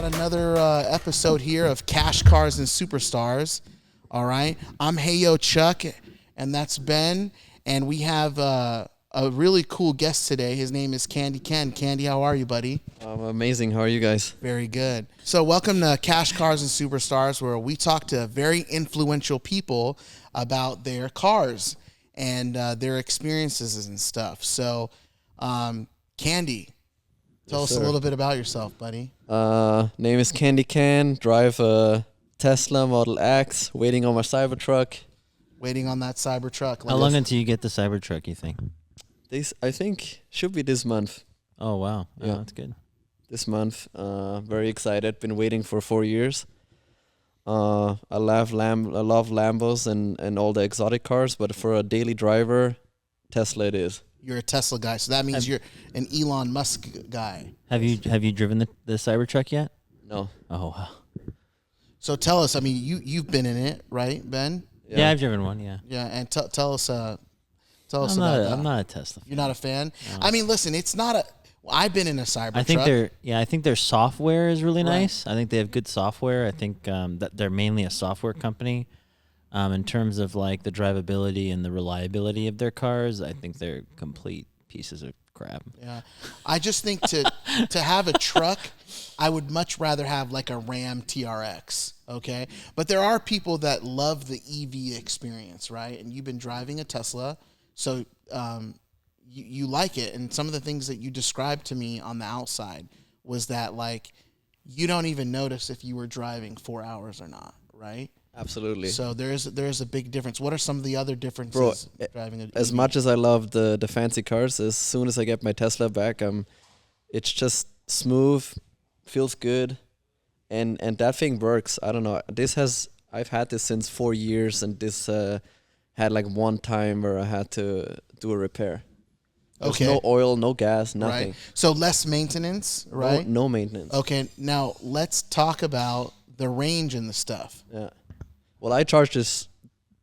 got another episode here of Cash Cars and Superstars. All right. I'm HeyYoChuck, and that's Ben. And we have a really cool guest today. His name is candyken. Candy, how are you, buddy? I'm amazing. How are you guys? Very good. So welcome to Cash Cars and Superstars, where we talk to very influential people about their cars and their experiences and stuff. So, Candy, tell us a little bit about yourself, buddy. Name is candyken. Drive a Tesla Model X. Waiting on my Cybertruck. Waiting on that Cybertruck. How long until you get the Cybertruck, you think? This, I think, should be this month. Oh, wow. Yeah, that's good. This month. Very excited. Been waiting for 4 years. I love Lambos and all the exotic cars, but for a daily driver, Tesla it is. You're a Tesla guy, so that means you're an Elon Musk guy. Have you driven the Cybertruck yet? No. Oh, wow. So tell us. I mean, you've been in it, right, Ben? Yeah, I've driven one. Yeah. Yeah, and tell us about that. I'm not a Tesla fan. You're not a fan? No. I mean, listen, it's not a. I've been in a Cybertruck. I think their software is really nice. I think they have good software. I think that they're mainly a software company. In terms of like the drivability and the reliability of their cars, I think they're complete pieces of crap. Yeah, I just think to have a truck, I would much rather have like a Ram TRX. Okay, but there are people that love the EV experience, right? And you've been driving a Tesla, so you like it. And some of the things that you described to me on the outside was that like you don't even notice if you were driving 4 hours or not, right? Absolutely. So there's a big difference. What are some of the other differences driving an as EV? much as I love the fancy cars, as soon as I get my Tesla back, it's just smooth, feels good, and that thing works. I don't know. I've had this since 4 years, and this had like one time where I had to do a repair. There's no oil, no gas, nothing. Right. So less maintenance, right? No maintenance. Okay, now let's talk about the range and the stuff. Yeah. Well, I charge this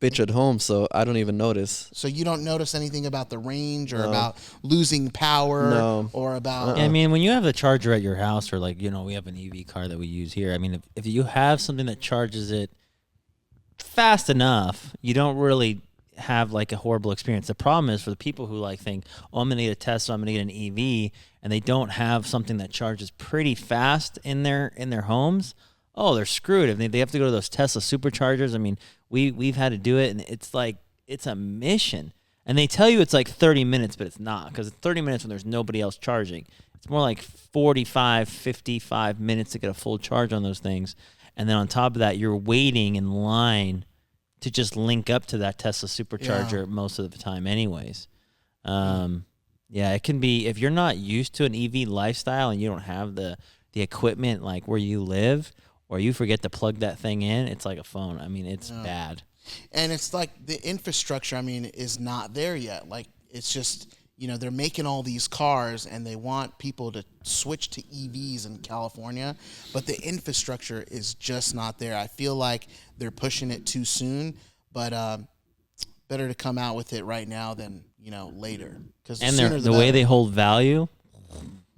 bitch at home, so I don't even notice. So you don't notice anything about the range or about losing power or about... Yeah, I mean, when you have the charger at your house or like, we have an EV car that we use here. I mean, if you have something that charges it fast enough, you don't really have like a horrible experience. The problem is for the people who like think, I'm going to get a Tesla, I'm going to get an EV, and they don't have something that charges pretty fast in their homes. Oh, they're screwed. If they have to go to those Tesla superchargers. I mean, we've had to do it, and it's a mission. And they tell you it's like 30 minutes, but it's not, because it's 30 minutes when there's nobody else charging. It's more like 45, 55 minutes to get a full charge on those things. And then on top of that, you're waiting in line to just link up to that Tesla supercharger most of the time anyways. It can be, if you're not used to an EV lifestyle and you don't have the equipment like where you live, or you forget to plug that thing in, it's like a phone. I mean, it's bad. And it's like the infrastructure, I mean, is not there yet. Like, it's just, they're making all these cars and they want people to switch to EVs in California, but the infrastructure is just not there. I feel like they're pushing it too soon, but better to come out with it right now than, later. And the way they hold value,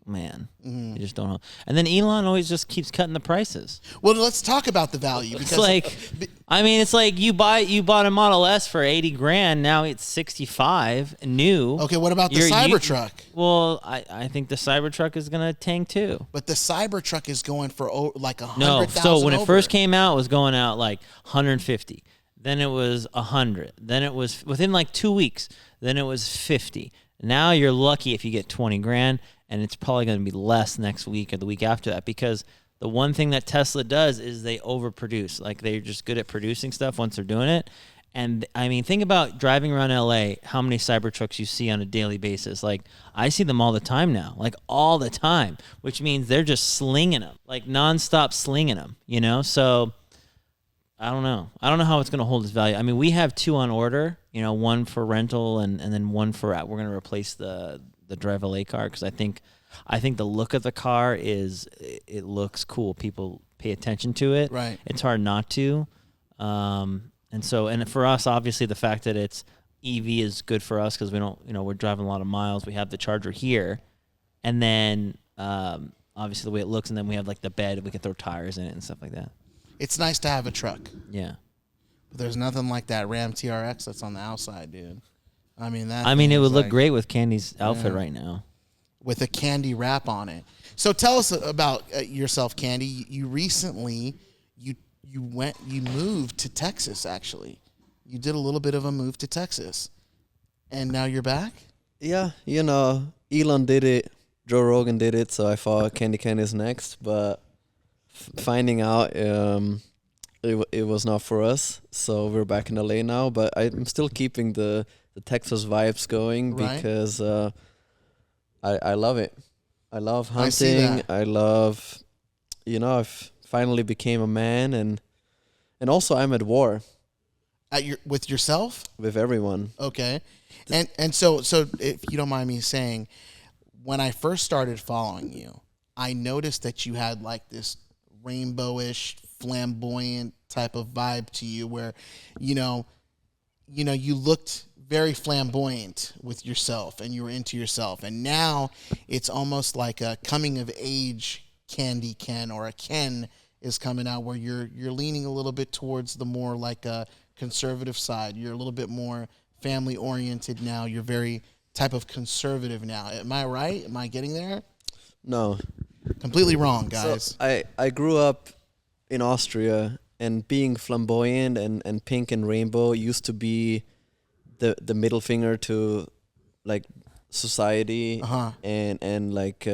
man, you just don't know. And then Elon always just keeps cutting the prices. Well, let's talk about the value. Because it's like you bought a Model S for $80,000. Now it's $65,000 new. Okay, what about the Cybertruck? Well, I think the Cybertruck is gonna tank too. But the Cybertruck is going for like $100,000. No, so when it first came out, it was going out like 150. Then it was 100. Then it was within like 2 weeks. Then it was 50. Now you're lucky if you get $20,000. And it's probably going to be less next week or the week after that, because the one thing that Tesla does is they overproduce. Like, they're just good at producing stuff once they're doing it. And I mean, think about driving around LA, how many Cybertrucks you see on a daily basis. Like, I see them all the time now, like all the time, which means they're just slinging them, like nonstop slinging them, So I don't know. I don't know how it's going to hold its value. I mean, we have 2 on order, one for rental and then one for, we're going to replace the Drive LA car, because I think the look of the car it looks cool. People pay attention to it. Right. It's hard not to. And for us, obviously, the fact that it's EV is good for us, because we don't, we're driving a lot of miles. We have the charger here, and then on obviously the way it looks, and then we have like the bed, we can throw tires in it and stuff like that. It's nice to have a truck. Yeah. But there's nothing like that Ram TRX that's on the outside, dude. I mean, it would look great with Candy's outfit right now. With a candy wrap on it. So tell us about yourself, Candy. You recently, you moved to Texas, actually. You did a little bit of a move to Texas. And now you're back? Yeah, Elon did it, Joe Rogan did it, so I thought candyken is next, but finding out it was not for us, so we're back in LA now, but I'm still keeping the Texas vibes going because I love it. I love hunting. I love, I've finally became a man, and also I'm at war. With yourself? With everyone. Okay. And so if you don't mind me saying, when I first started following you, I noticed that you had like this rainbowish, flamboyant type of vibe to you where, you looked very flamboyant with yourself and you were into yourself. And now it's almost like a coming of age candy Ken, or a Ken is coming out where you're leaning a little bit towards the more like a conservative side. You're a little bit more family oriented now. You're very type of conservative now. Am I right? Am I getting there? No. Completely wrong, guys. So I grew up in Austria, and being flamboyant and pink and rainbow used to be the middle finger to like society and like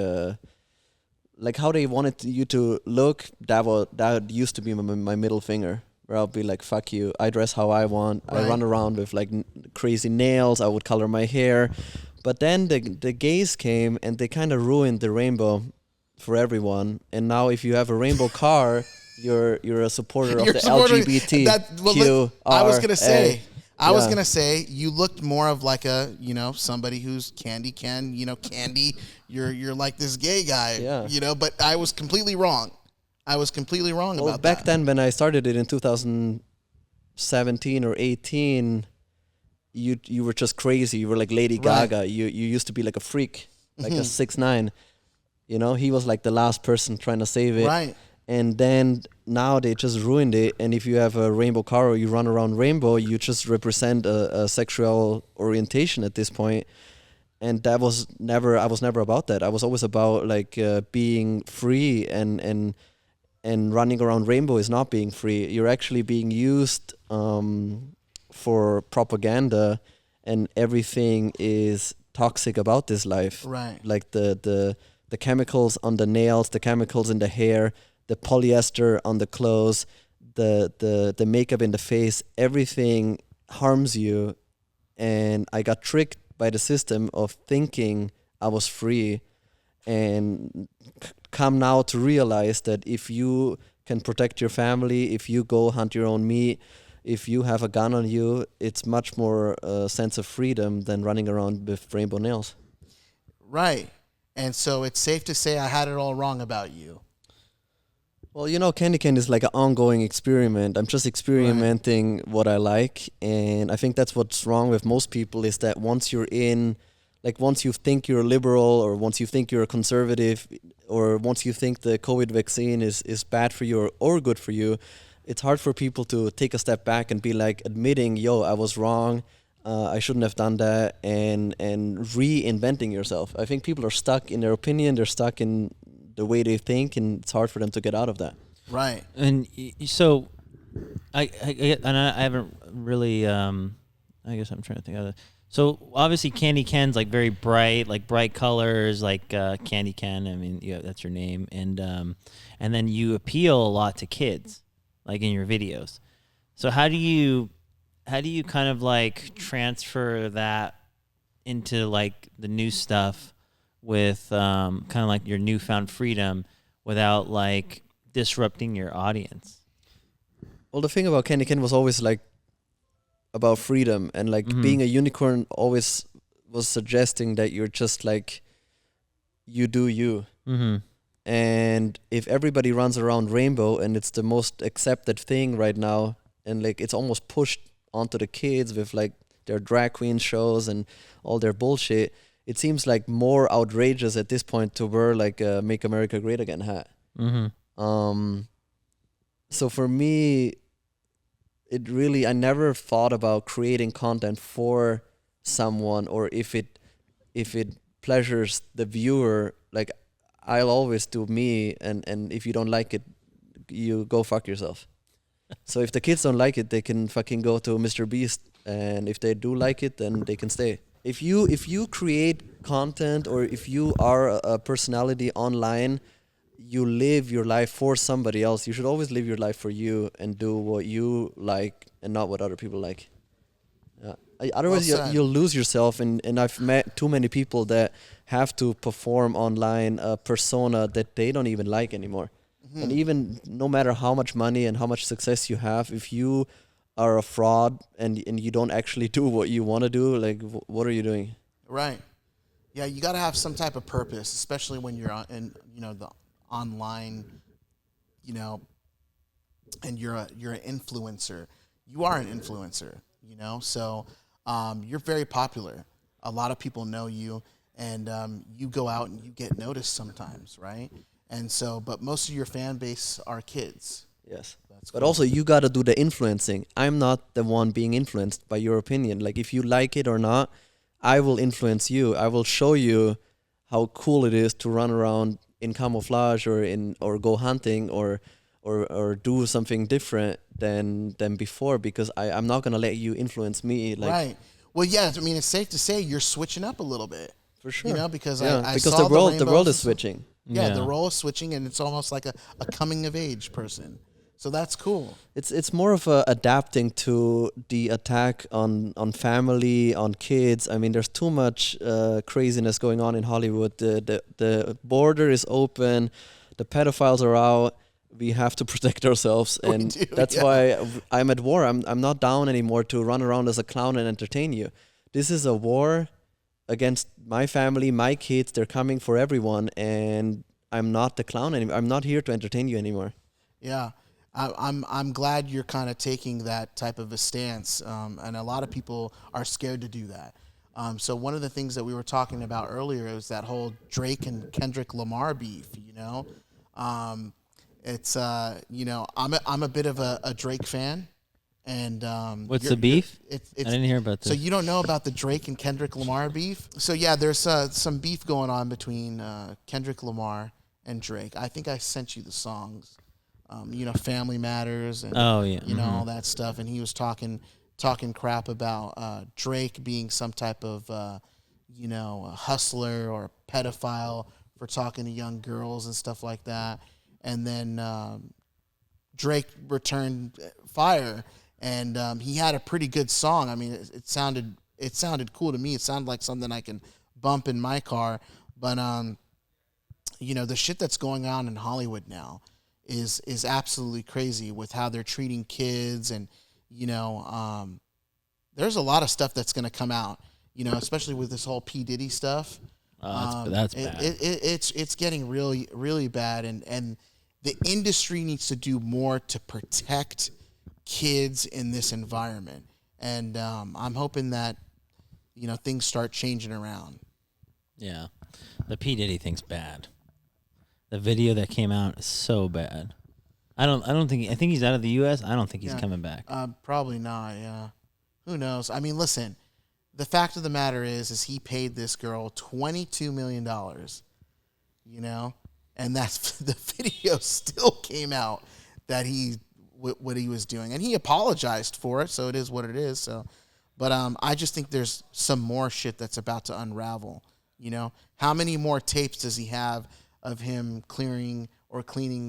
how they wanted you to look. That used to be my middle finger, where I'll be like, fuck you, I dress how I want. Right. I run around with like crazy nails. I would color my hair. But then the gays came and they kind of ruined the rainbow for everyone. And now if you have a rainbow car, you're a supporter of the LGBTQ. I was gonna say you looked more of like a somebody who's candy Ken, candy. You're like this gay guy, But I was completely wrong. About that. Back then, when I started it in 2017 or 18, you were just crazy. You were like Lady Gaga. You used to be like a freak, like a 6ix9ine. He was like the last person trying to save it. Right. And then now they just ruined it. And if you have a rainbow car or you run around rainbow, you just represent a sexual orientation at this point. And I was never about that. I was always about like being free, and running around rainbow is not being free. You're actually being used for propaganda, and everything is toxic about this life. Right. Like the chemicals on the nails, the chemicals in the hair, the polyester on the clothes, the makeup in the face, everything harms you. And I got tricked by the system of thinking I was free, and come now to realize that if you can protect your family, if you go hunt your own meat, if you have a gun on you, it's much more a sense of freedom than running around with rainbow nails. Right. And so it's safe to say I had it all wrong about you. Well, candyken is like an ongoing experiment. I'm just experimenting what I like. And I think that's what's wrong with most people, is that once you're in, like once you think you're a liberal, or once you think you're a conservative, or once you think the COVID vaccine is bad for you or good for you, it's hard for people to take a step back and be like admitting, I was wrong. I shouldn't have done that, and reinventing yourself. I think people are stuck in their opinion. They're stuck in the way they think, and it's hard for them to get out of that. Right. And so, I haven't really. I guess I'm trying to think of it. So obviously, candyken's like very bright, like bright colors, like candyken. I mean, that's your name, and then you appeal a lot to kids, like in your videos. So how do you kind of like transfer that into like the new stuff with kind of like your newfound freedom without like disrupting your audience? Well, the thing about candyken was always like about freedom, and like being a unicorn always was suggesting that you're just like, you do you. And if everybody runs around rainbow and it's the most accepted thing right now, and like it's almost pushed onto the kids with like their drag queen shows and all their bullshit, it seems like more outrageous at this point to wear like a "Make America Great Again" hat. So for me, I never thought about creating content for someone, or if it pleasures the viewer. Like, I'll always do me, and if you don't like it, you go fuck yourself. So if the kids don't like it, they can fucking go to Mr. Beast, and if they do like it, then they can stay. If you create content, or if you are a personality online, you live your life for somebody else. You should always live your life for you and do what you like and not what other people like. Otherwise, you'll lose yourself. And I've met too many people that have to perform online a persona that they don't even like anymore. Mm-hmm. And even no matter how much money and how much success you have, if you are a fraud and you don't actually do what you want to do, like, what are you doing? Right. Yeah, you got to have some type of purpose, especially when you're in, the online, and you're an influencer. You are an influencer, so you're very popular. A lot of people know you, and you go out and you get noticed sometimes, right? And so, but most of your fan base are kids. Yes. But also, you got to do the influencing. I'm not the one being influenced by your opinion. Like, if you like it or not, I will influence you. I will show you how cool it is to run around in camouflage or go hunting or do something different than before, because I'm not gonna let you influence me. Like, right. Well, yeah. I mean, it's safe to say you're switching up a little bit. For sure. Because I because saw the world is switching. Yeah, the role is switching, and it's almost like a coming of age person. So that's cool. It's more of adapting to the attack on family, on kids. I mean, there's too much craziness going on in Hollywood. The border is open, the pedophiles are out. We have to protect ourselves, and that's why I'm at war. I'm not down anymore to run around as a clown and entertain you. This is a war against my family, my kids. They're coming for everyone, and I'm not the clown anymore. I'm not here to entertain you anymore. Yeah. I'm glad you're kind of taking that type of a stance, and a lot of people are scared to do that. So one of the things that we were talking about earlier is that whole Drake and Kendrick Lamar beef. It's I'm a bit of a Drake fan, and what's the beef? I didn't hear about this. So you don't know about the Drake and Kendrick Lamar beef? So yeah, there's some beef going on between Kendrick Lamar and Drake. I think I sent you the songs. Family Matters and all that stuff. And he was talking crap about Drake being some type of a hustler or a pedophile for talking to young girls and stuff like that. And then Drake returned fire, and he had a pretty good song. I mean, it sounded cool to me. It sounded like something I can bump in my car. But the shit that's going on in Hollywood now is absolutely crazy with how they're treating kids, and there's a lot of stuff that's going to come out, especially with this whole P. Diddy stuff. That's bad. It's getting really, really bad, and the industry needs to do more to protect kids in this environment, and I'm hoping that things start changing around. Yeah, the P. Diddy thing's bad. The video that came out is so bad. I think he's out of the U.S. I don't think he's coming back. Probably not. Yeah, who knows? I mean, listen. The fact of the matter is he paid this girl $22 million. And that's the video still came out that what he was doing, and he apologized for it. So it is what it is. So, but I just think there's some more shit that's about to unravel. How many more tapes does he have of him cleaning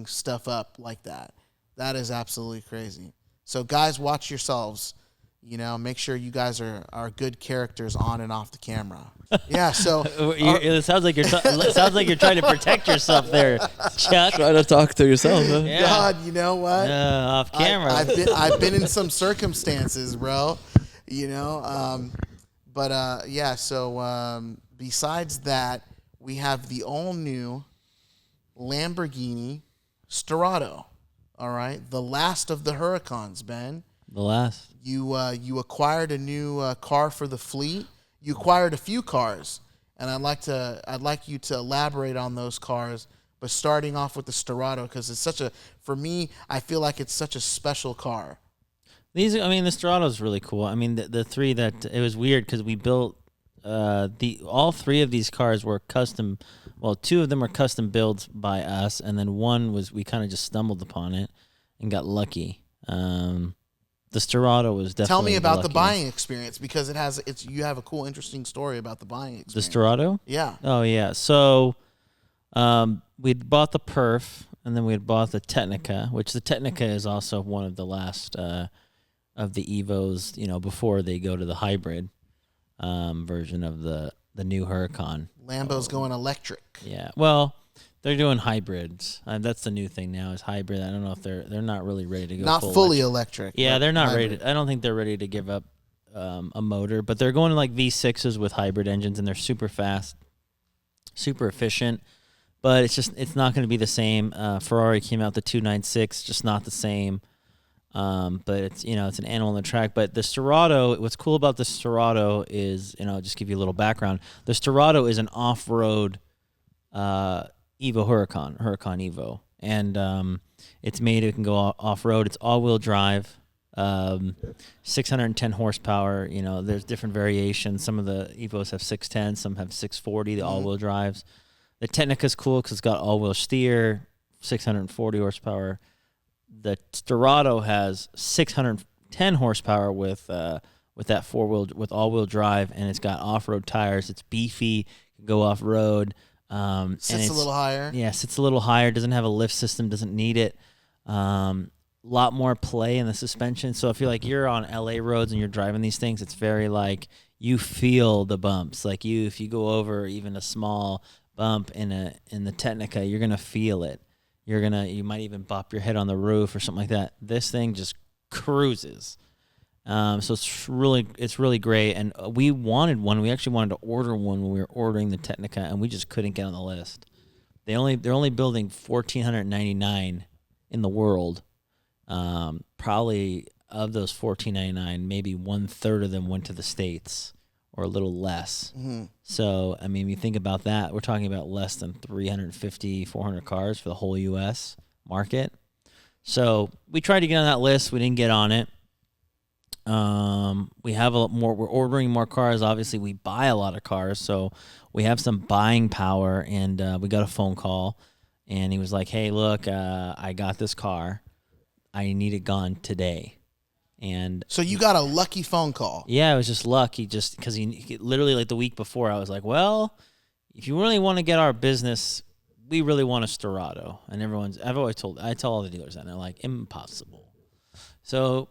stuff up like that? That is absolutely crazy. So guys, watch yourselves. Make sure you guys are good characters on and off the camera. Yeah. So it sounds like you're trying to protect yourself there, Chuck. Try to talk to yourself. Huh? Yeah. God, you know what? Off camera. I've been in some circumstances, bro. Yeah. So besides that, we have the all new Lamborghini Sterrato. All right, the last of the Huracans, Ben. The last. You acquired a new car for the fleet. You acquired a few cars, and I'd like you to elaborate on those cars. But starting off with the Sterrato, because it's for me, I feel like it's such a special car. The Sterrato is really cool. I mean, the three that it was weird because we built all three of these cars were custom. Well, two of them were custom builds by us, and then one was we kind of just stumbled upon it and got lucky. The Sterrato was definitely. Tell me about the lucky. buying experience, because you have a cool, interesting story about the buying experience. The Sterrato? Yeah. Oh yeah. So, we'd bought the Perf, and then we had bought the Technica, which the Technica is also one of the last of the Evos. Before they go to the hybrid version of the new Huracan. Lambo's going electric. Yeah. Well, they're doing hybrids. That's the new thing now is hybrid. I don't know if they're not really ready to go. Not fully electric. Yeah, they're not hybrid. ready. I don't think they're ready to give up a motor, but they're going to like V6s with hybrid engines, and they're super fast, super efficient. But it's not going to be the same. Ferrari came out the 296, just not the same. But it's an animal on the track. But the Sterrato, what's cool about the Sterrato is, I'll just give you a little background. The Sterrato is an off-road Evo Huracan Evo, and it's made it can go off-road. It's all-wheel drive, 610 horsepower. There's different variations. Some of the Evos have 610, some have 640. The all-wheel drives. The Technica's cool because it's got all-wheel steer, 640 horsepower. The Sterrato has 610 horsepower with that with all-wheel drive, and it's got off-road tires. It's beefy, can go off-road. Sits a little higher. Yeah, sits a little higher. Doesn't have a lift system. Doesn't need it. Lot more play in the suspension. So if you're you're on LA roads and you're driving these things, it's very you feel the bumps. If you go over even a small bump in the Technica, you're gonna feel it. You might even bop your head on the roof or something like that. This thing just cruises. So it's really great. And we wanted one. We actually wanted to order one when we were ordering the Technica, and we just couldn't get on the list. They're only building 1,499 in the world. Probably of those 1,499, maybe 1/3 of them went to the States, or a little less. Mm-hmm. So, you think about that. We're talking about less than 350, 400 cars for the whole U.S. market. So we tried to get on that list. We didn't get on it. We have we're ordering more cars. Obviously, we buy a lot of cars, so we have some buying power. And we got a phone call, and he was like, "Hey, look, I got this car. I need it gone today." And so you got a lucky phone call. Yeah, it was just luck. Because he literally the week before, I was like, "Well, if you really want to get our business, we really want a Sterrato." And I tell all the dealers that, and they're like, "Impossible." So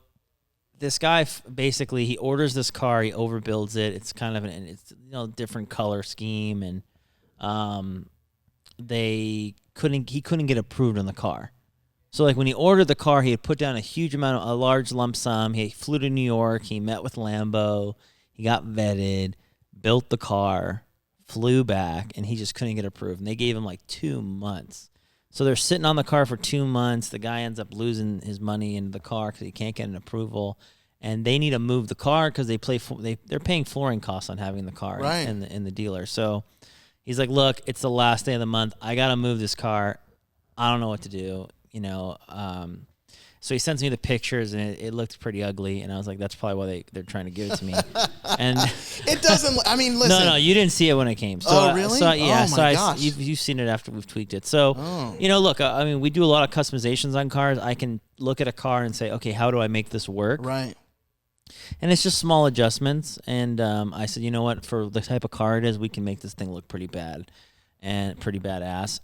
this guy basically, he orders this car, he overbuilds it. It's kind of different color scheme, and he couldn't get approved on the car. So when he ordered the car, he had put down a large lump sum. He flew to New York. He met with Lambo. He got vetted, built the car, flew back, and he just couldn't get approved. And they gave him 2 months. So they're sitting on the car for 2 months. The guy ends up losing his money in the car because he can't get an approval. And they need to move the car because they're paying flooring costs on having the car right. in the dealer. So he's like, "Look, it's the last day of the month. I got to move this car. I don't know what to do." So he sends me the pictures, and it looked pretty ugly, and I was like, "That's probably why they're trying to give it to me." And it doesn't. Listen. No, you didn't see it when it came. So, oh, really? Yeah. Oh my gosh. You've seen it after we've tweaked it. So, look, we do a lot of customizations on cars. I can look at a car and say, "Okay, how do I make this work?" Right. And it's just small adjustments. And I said, "You know what? For the type of car it is, we can make this thing look pretty bad and pretty badass."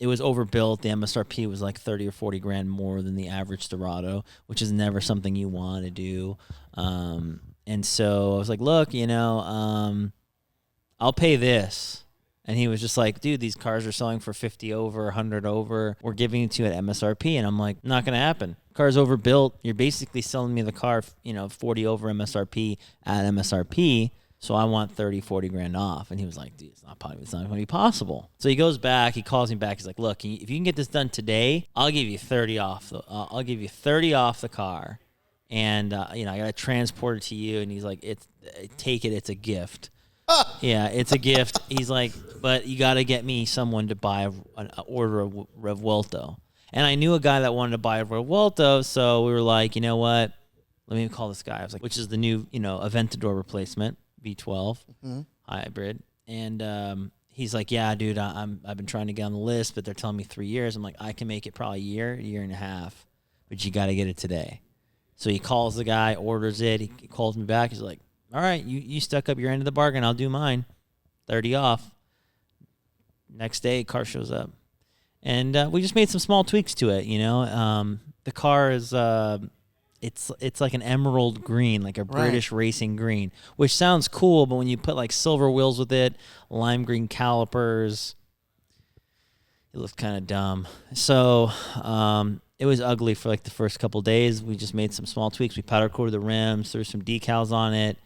It was overbuilt. The MSRP was 30 or 40 grand more than the average Sterrato, which is never something you want to do. And so I was like, "Look, I'll pay this." And he was just like, "Dude, these cars are selling for 50 over, 100 over. We're giving it to you at MSRP." And I'm like, "Not going to happen. Car's overbuilt. You're basically selling me the car, 40 over MSRP at MSRP. So I want 30, 40 grand off." And he was like, "Dude, it's not going to be possible." So he goes back, he calls me back. He's like, "Look, if you can get this done today, I'll give you 30 off. I'll give you 30 off the car. And, I got to transport it to you." And he's like, take it. It's a gift. Yeah, it's a gift. He's like, but you got to get me someone to buy an order of Revuelto. And I knew a guy that wanted to buy a Revuelto, so we were like, you know what? Let me call this guy. I was like, which is the new, Aventador replacement, V12 hybrid. And he's like, yeah, dude, I've been trying to get on the list, but they're telling me 3 years. I'm like, I can make it probably a year and a half, but you got to get it today. So he calls the guy, orders it. He calls me back. He's like, all right, you stuck up your end of the bargain. I'll do mine. 30 off. Next day, car shows up. And we just made some small tweaks to it, The car is, it's like an emerald green, like a British racing green, which sounds cool, but when you put like silver wheels with it, lime green calipers, it looks kind of dumb. So it was ugly for like the first couple of days. We just made some small tweaks. We powder coated the rims, threw some decals on it.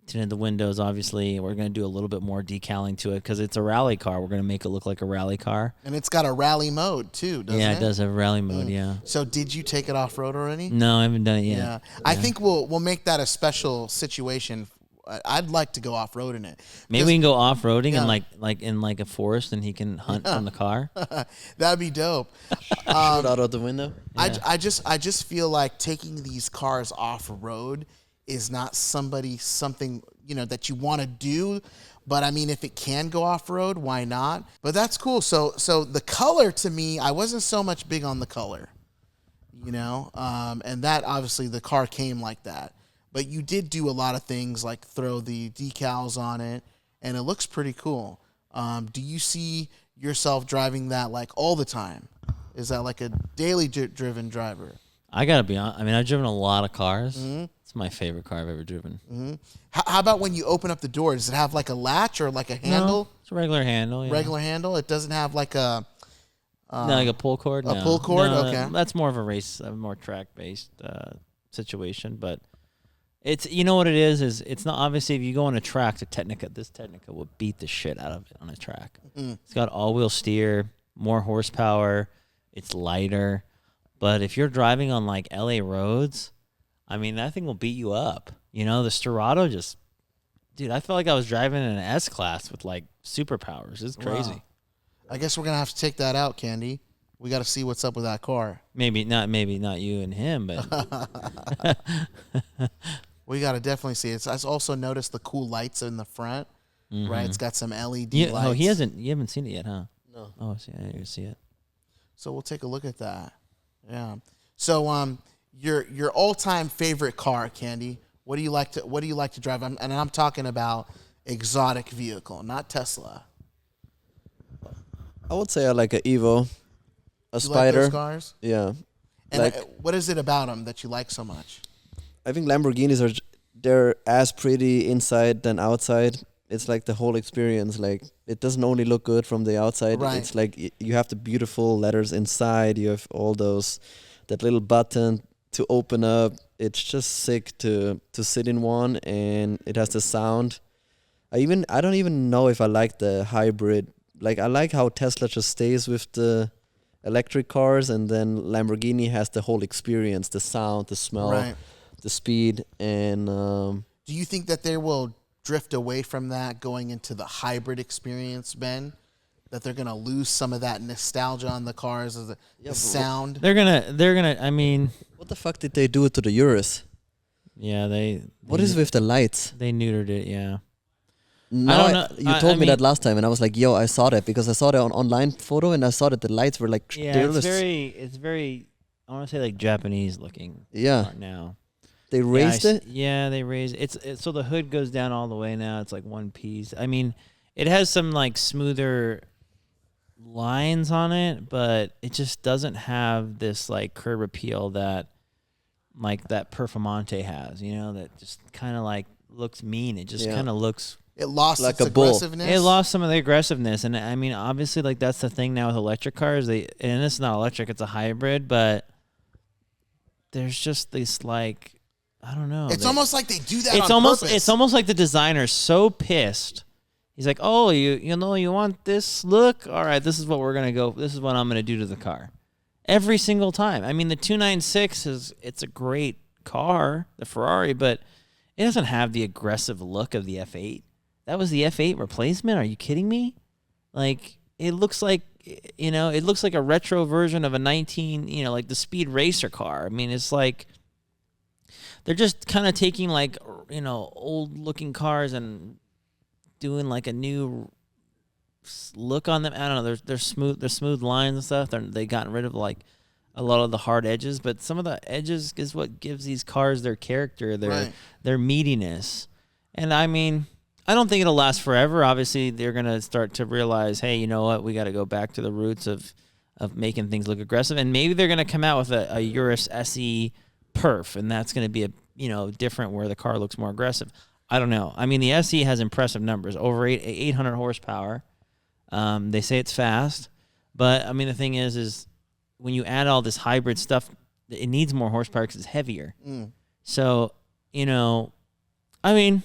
Tinted the windows, obviously. We're going to do a little bit more decaling to it because it's a rally car. We're going to make it look like a rally car. And it's got a rally mode, too, doesn't it? Yeah, it does have a rally mode, yeah. So did you take it off-road already? No, I haven't done it yet. Yeah. I think we'll make that a special situation. I'd like to go off-road in it. Maybe we can go off-roading in like a forest and he can hunt from the car. That'd be dope. Shoot out of the window. Yeah. I just feel like taking these cars off-road is not something that you want to do, but I mean, if it can go off road, why not? But that's cool. So the color, to me, I wasn't so much big on the color, and that obviously the car came like that. But you did do a lot of things like throw the decals on it, and it looks pretty cool. Do you see yourself driving that like all the time? Is that like a daily driven driver? I gotta be honest. I mean, I've driven a lot of cars. It's my favorite car I've ever driven. How about when you open up the door? Does it have like a latch or like a handle? No, it's a regular handle. Yeah. Regular handle. It doesn't have like a like a pull cord. A pull cord. No, okay, that's more of a race, a more track based situation. But it's what it is it's not obviously if you go on a track. This Technica will beat the shit out of it on a track. It's got all wheel steer, more horsepower. It's lighter. But if you're driving on like LA roads, I mean, that thing will beat you up. The Sterrato dude, I felt like I was driving in an S-Class with like superpowers. It's crazy. Wow. I guess we're going to have to take that out, Candy. We got to see what's up with that car. Maybe not you and him, but we got to definitely see it. I also noticed the cool lights in the front, right? It's got some LED lights. Oh, you haven't seen it yet, huh? No. Oh, I didn't see it. So we'll take a look at that. Yeah. So your all-time favorite car, Candy. What do you like to drive? And I'm talking about exotic vehicle, not Tesla. I would say I like an Evo, a You Spider. like those cars? Yeah. And what is it about them that you like so much? I think Lamborghinis they're as pretty inside than outside. It's like the whole experience. Like it doesn't only look good from the outside. Right. It's like you have the beautiful letters inside. You have all that little button to open up. It's just sick to sit in one, and it has the sound. I don't even know if I like the hybrid. Like I like how Tesla just stays with the electric cars, and then Lamborghini has the whole experience, the sound, the smell, Right. the speed, and Do you think that they will drift away from that going into the hybrid experience, Ben? That they're gonna lose some of that nostalgia on the cars, the sound. They're gonna. I mean, what the fuck did they do to the Urus? yeah, they. What is with the lights? They neutered it. Yeah. No, I don't know. You told I me mean- that last time, and I was like, "Yo, I saw that because I saw that on online photo, and I saw that the lights were like, Yeah, they were it's very. I want to say like Japanese looking. Yeah. car now. they raised it." Yeah, they raised it's so the hood goes down all the way now. It's like one piece. I mean, it has some like smoother lines on it, but it just doesn't have this like curb appeal that like that Performante has. That just kind of like looks mean. It just Yeah. kind of looks. It lost Like its a bull. aggressiveness. It lost some of the aggressiveness, and I mean, obviously, like that's the thing now with electric cars. And it's not electric; it's a hybrid. But there's just this like, I don't know. It's almost like they do that. It's on almost purpose. it's almost like the designer's so pissed. He's like, oh, you want this look? All right, this is what we're gonna go. This is what I'm gonna do to the car. Every single time. I mean, the 296 it's a great car, the Ferrari, but It doesn't have the aggressive look of the F8. That was the F8 replacement. Are you kidding me? Like, it looks like, it looks like a retro version of a like the Speed Racer car. I mean, it's like they're just kind of taking like, old looking cars and doing like a new look on them. I don't know. They're smooth lines and stuff. They gotten rid of like a lot of the hard edges, but some of the edges is what gives these cars their character, their meatiness. And I mean, I don't think it'll last forever. Obviously, they're gonna start to realize, hey, you know what? We got to go back to the roots of making things look aggressive, and maybe they're gonna come out with a Urus SE Perf, and that's gonna be a different where the car looks more aggressive. I don't know. I mean, the SE has impressive numbers, over 800 horsepower. They say it's fast, but I mean, the thing is when you add all this hybrid stuff, it needs more horsepower because it's heavier. So, I mean,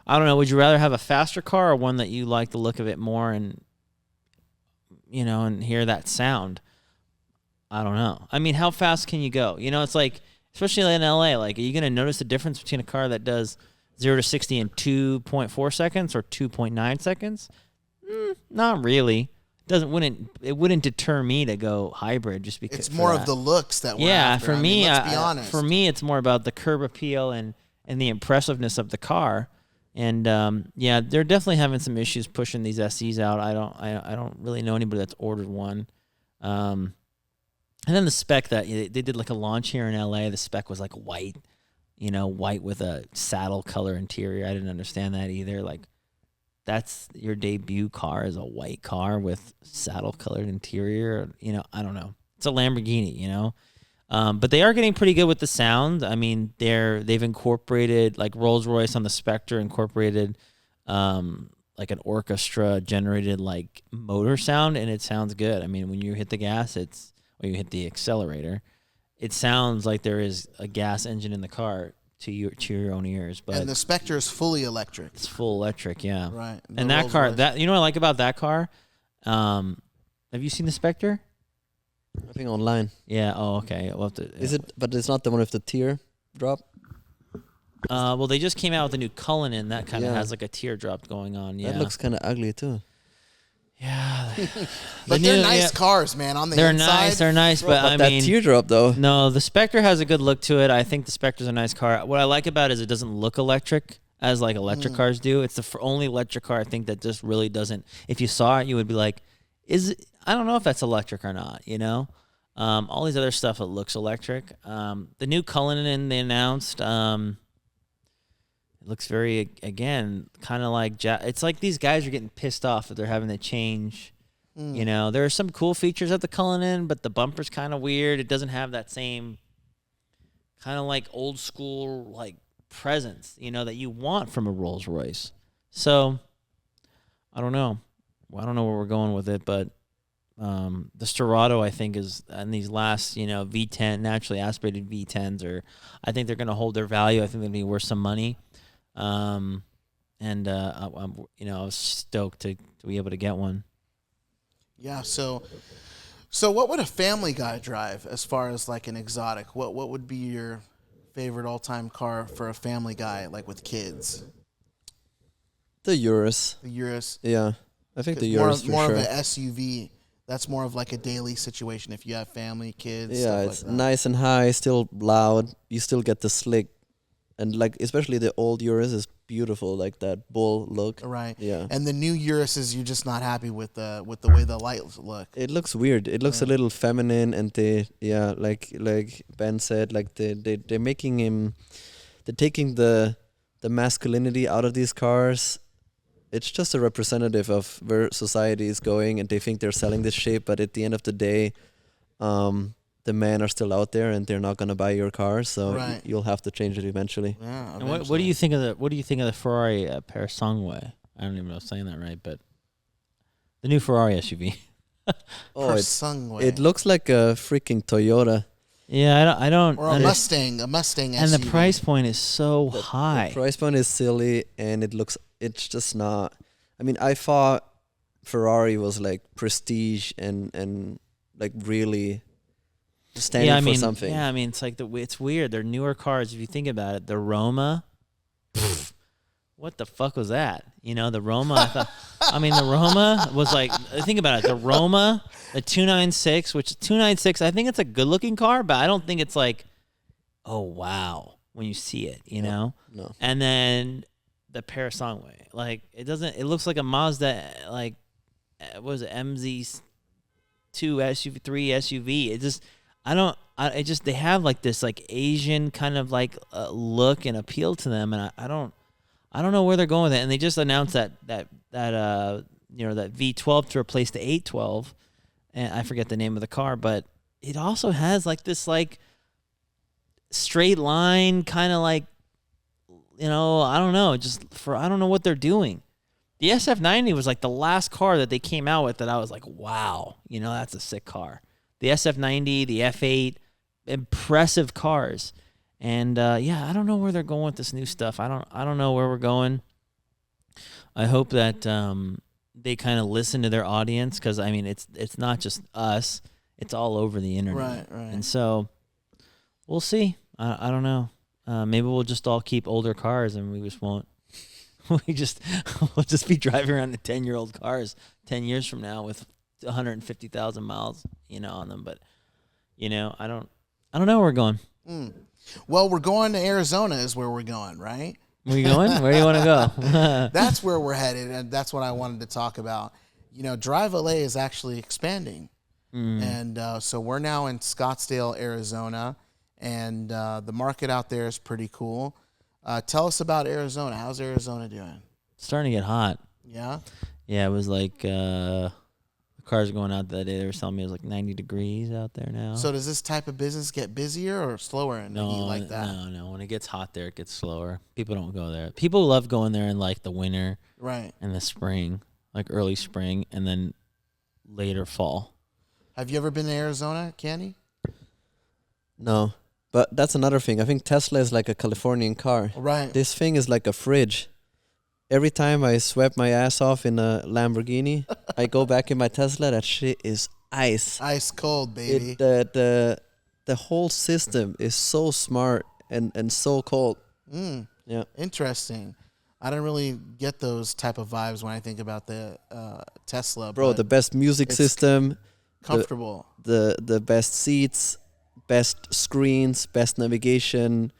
I don't know. Would you rather have a faster car or one that you like the look of it more and hear that sound? I don't know. I mean, how fast can you go? It's like, especially in LA, like, are you going to notice the difference between a car that does 0 to 60 in 2.4 seconds or 2.9 seconds? Not really. It wouldn't deter me to go hybrid just because it's more of the looks that we're after. For me, let's be honest. For me, it's more about the curb appeal and the impressiveness of the car. And they're definitely having some issues pushing these SEs out. I don't really know anybody that's ordered one. And then the spec that they did like a launch here in LA. The spec was like white, white with a saddle color interior. I didn't understand that either. Like, that's your debut car is a white car with saddle colored interior. I don't know. It's a Lamborghini, but they are getting pretty good with the sound. I mean, they've incorporated, like Rolls-Royce on the Spectre incorporated like an orchestra generated like motor sound, and it sounds good. I mean, when you hit the gas, or you hit the accelerator, it sounds like there is a gas engine in the car to your own ears. But and the Spectre is fully electric. It's full electric, yeah. Right. And that car, what I like about that car, have you seen the Spectre? I think online. Yeah. Oh, okay. We'll have to, Is it? But it's not the one with the tear drop. Well, they just came out with a new Cullinan that kind of has like a teardrop going on. Yeah. That looks kind of ugly too. Yeah. But they're nice cars, man. On the inside, they're nice, but I mean, that teardrop though. No, the Spectre has a good look to it. I think the Spectre's a nice car. What I like about it is it doesn't look electric as like electric cars do. It's the only electric car I think that just really doesn't. If you saw it, you would be like, I don't know if that's electric or not. All these other stuff, it looks electric. The new Cullinan they announced. It looks very, again, kind of like, it's like these guys are getting pissed off that they're having to change. There are some cool features of the Cullinan, but the bumper's kind of weird. It doesn't have that same kind of like old school like presence, that you want from a Rolls Royce. So I don't know. I don't know where we're going with it, but the Sterrato, I think, is in these last, V10, naturally aspirated V10s, I think they're going to hold their value. I think they're going to be worth some money. I was stoked to be able to get one. Yeah. So what would a family guy drive as far as like an exotic? What would be your favorite all-time car for a family guy, like with kids? The Urus. The Urus. Yeah, I think the Urus more for of sure. an SUV. That's more of like a daily situation if you have family, kids. Yeah, stuff it's like that. nice and high, still loud. You still get the slick, and like especially the old Urus is beautiful, like that bull look. Right. Yeah. And the new Uruses, you're just not happy with the way the lights look. It looks weird. It looks a little feminine, and like Ben said, like they're making him, they're taking the masculinity out of these cars. It's just a representative of where society is going, and they think they're selling this shape, but at the end of the day, the men are still out there, and they're not gonna buy your car, so you'll have to change it eventually. Yeah. And what do you think of the Ferrari Persongway? I don't even know if I'm saying that right, but the new Ferrari SUV. Persongway. It looks like a freaking Toyota. Yeah, I don't. Or a Mustang SUV. And the price point is so high. The price point is silly, and it's just not. I mean, I thought Ferrari was like prestige and like really standing for something. Yeah, I mean, it's like it's weird. They're newer cars. If you think about it, the Roma what the fuck was that? You know, the Roma. The Roma was like, think about it. The Roma, the 296, which is 296. I think it's a good looking car, but I don't think it's like, oh wow, when you see it, you know. No. And then the Parasongway, like it doesn't. It looks like a Mazda, like what was it, MZ2 SUV, 3 SUV. It just, they have like this like Asian kind of like look and appeal to them, and I don't know where they're going with it. And they just announced that V12 to replace the 812, and I forget the name of the car, but it also has like this like straight line kind of like, you know, I don't know, I don't know what they're doing. The SF90 was like the last car that they came out with that I was like, wow, you know, that's a sick car. The SF90, the F8, impressive cars. And I don't know where they're going with this new stuff. I don't know where we're going. I hope that they kind of listen to their audience, because I mean it's not just us; it's all over the internet. Right. And so we'll see. I don't know. Maybe we'll just all keep older cars, and we just won't. We'll just be driving around in 10-year-old cars 10 years from now with 150,000 miles, you know, on them. But you know, I don't know where we're going. Well, we're going to Arizona is where we're going, right? Where you going? Where do you want to go? That's where we're headed, and that's what I wanted to talk about. You know, Drive LA is actually expanding. And so we're now in Scottsdale, Arizona, and the market out there is pretty cool. Tell us about Arizona. How's Arizona doing? It's starting to get hot. Yeah? Yeah, it was like the cars going out that day. They were telling me it was like 90 degrees out there now. So does this type of business get busier or slower in the heat like that? No. When it gets hot there, it gets slower. People don't go there. People love going there in like the winter, right, and the spring, like early spring, and then later fall. Have you ever been to Arizona, Candy? No. But that's another thing. I think Tesla is like a Californian car. Right. This thing is like a fridge. Every time I sweat my ass off in a Lamborghini, I go back in my Tesla. That shit is ice. Ice cold, baby. The whole system is so smart and so cold. Yeah. Interesting. I don't really get those type of vibes when I think about the Tesla. Bro, but the best music system. comfortable. The best seats, best screens, best navigation,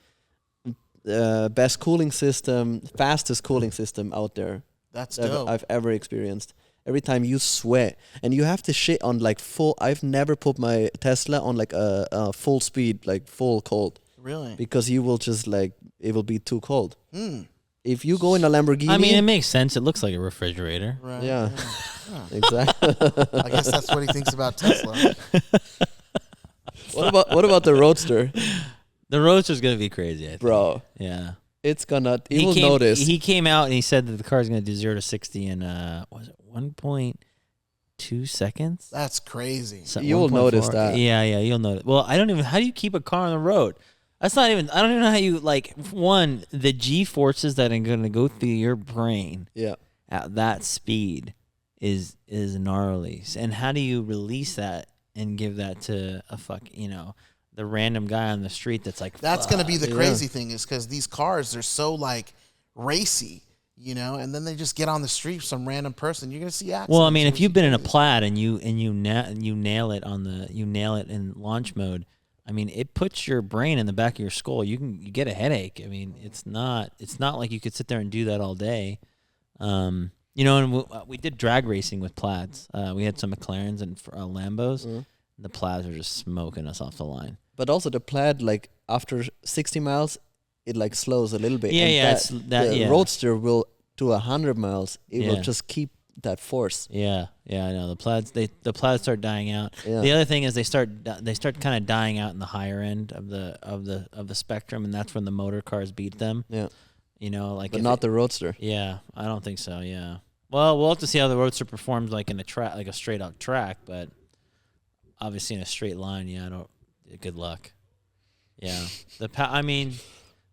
best cooling system, fastest cooling system out there. That's that dope. I've ever experienced. Every time you sweat and you have to shit on like full. I've never put my Tesla on like a full speed, like full cold. Really? Because you will just like, it will be too cold. If you go in a Lamborghini, I mean, it makes sense. It looks like a refrigerator. Right. yeah. Exactly. I guess that's what he thinks about Tesla. What about the Roadster, The Roadster's gonna be crazy, I think. bro? Yeah. It's gonna. You'll notice. He came out and he said that the car's gonna do 0 to 60 in was it 1.2 seconds? That's crazy. You will notice 1.4. that. Yeah, you'll notice. Well, I don't even. How do you keep a car on the road? That's not even. I don't even know how you like. One, the G forces that are gonna go through your brain Yeah. at that speed is gnarly. And how do you release that and give that to the random guy on the street that's like, That's going to be the Yeah. crazy thing, is because these cars, they're so like racy, and then they just get on the street, some random person, you're going to see accidents. Well, I mean, if you've been in a Plaid and you nail it in launch mode, I mean, it puts your brain in the back of your skull. You get a headache. I mean, it's not like you could sit there and do that all day. And we did drag racing with Plaids. We had some McLarens and Lambos. Mm-hmm. The Plaids were just smoking us off the line. But also the Plaid, like after 60 miles, it like slows a little bit. Yeah, And yeah, The Roadster will do 100 miles. It will just keep that force. Yeah, I know the Plaids. The Plaids start dying out. Yeah. The other thing is they start kind of dying out in the higher end of the spectrum, and that's when the motor cars beat them. Yeah. But not the Roadster. Yeah, I don't think so. Yeah. Well, we'll have to see how the Roadster performs like in a track, like a straight up track, but obviously in a straight line, good luck. Yeah. I mean,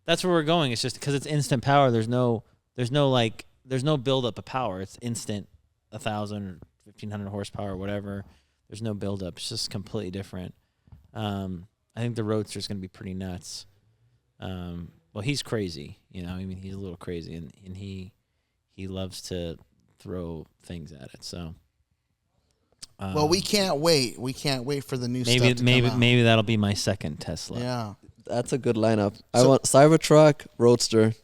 that's where we're going. It's just because it's instant power. There's no buildup of power. It's instant, 1,000 or 1,500 horsepower or whatever. There's no buildup. It's just completely different. I think the Roadster is going to be pretty nuts. We'll well, he's crazy. You know, I mean, he's a little crazy, and he loves to throw things at it. So. Well, we can't wait. We can't wait for the new stuff to come out. Maybe that'll be my second Tesla. Yeah. That's a good lineup. I want Cybertruck, Roadster.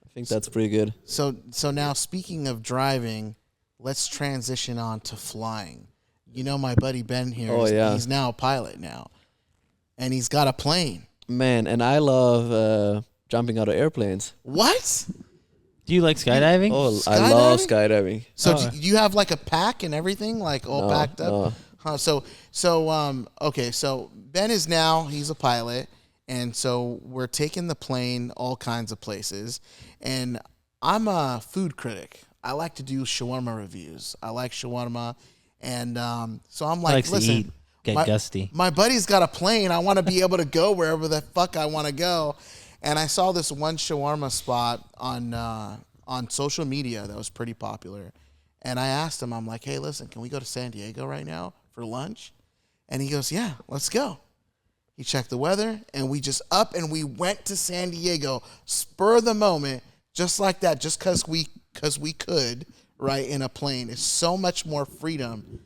I think that's pretty good. So now, speaking of driving, let's transition on to flying. You know, my buddy Ben here. He's now a pilot now, and he's got a plane. Man, and I love jumping out of airplanes. What? Do you like skydiving? Oh, I love skydiving. So do you have like a pack and everything, like all packed up? No. Huh, okay, so Ben is now, he's a pilot, and so we're taking the plane all kinds of places, and I'm a food critic. I like to do shawarma reviews. I like shawarma, and so I'm like, listen, get gusty. My buddy's got a plane. I want to be able to go wherever the fuck I want to go. And I saw this one shawarma spot on social media that was pretty popular. And I asked him, I'm like, hey, listen, can we go to San Diego right now for lunch? And he goes, yeah, let's go. He checked the weather, and we just up and we went to San Diego, spur of the moment, just like that, just because we could, right, in a plane. It's so much more freedom.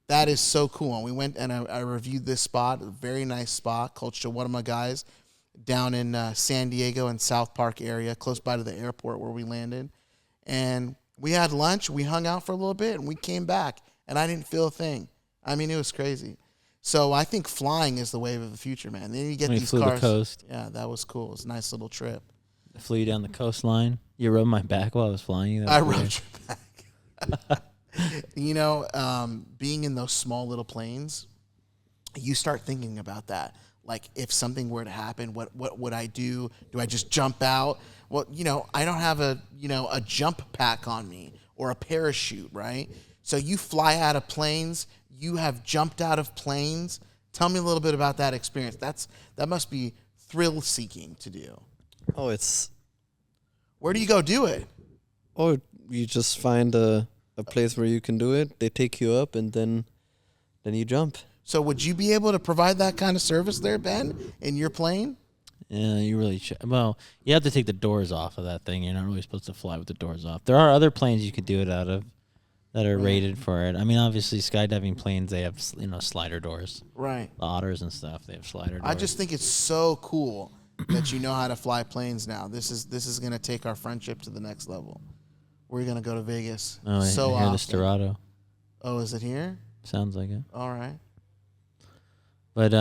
That is so cool. And we went and I reviewed this spot, a very nice spot called Shawarma Guys, down in San Diego and South Park area, close by to the airport where we landed. And we had lunch, we hung out for a little bit, and we came back, and I didn't feel a thing. I mean, it was crazy. So I think flying is the wave of the future, man. Then you get these flew cars. the coast. Yeah, that was cool. It was a nice little trip. I flew you down the coastline. You rode my back while I was flying you. I rode your back. You know, being in those small little planes, you start thinking about that. Like, if something were to happen, what would I do? Do I just jump out? Well, you know, I don't have a jump pack on me or a parachute, right? So you fly out of planes. You have jumped out of planes. Tell me a little bit about that experience. That must be thrill-seeking to do. Oh, Where do you go do it? Oh, you just find a place where you can do it. They take you up, and then you jump. So would you be able to provide that kind of service there, Ben, in your plane? Yeah, you really should. Well, you have to take the doors off of that thing. You're not really supposed to fly with the doors off. There are other planes you could do it out of that are rated for it. I mean, obviously, skydiving planes, they have, slider doors. Right. The Otters and stuff, they have slider doors. I just think it's so cool that you know how to fly planes now. This is going to take our friendship to the next level. We're going to go to Vegas. Oh, so I hear the often. Sterrato. Oh, is it here? Sounds like it. All right. But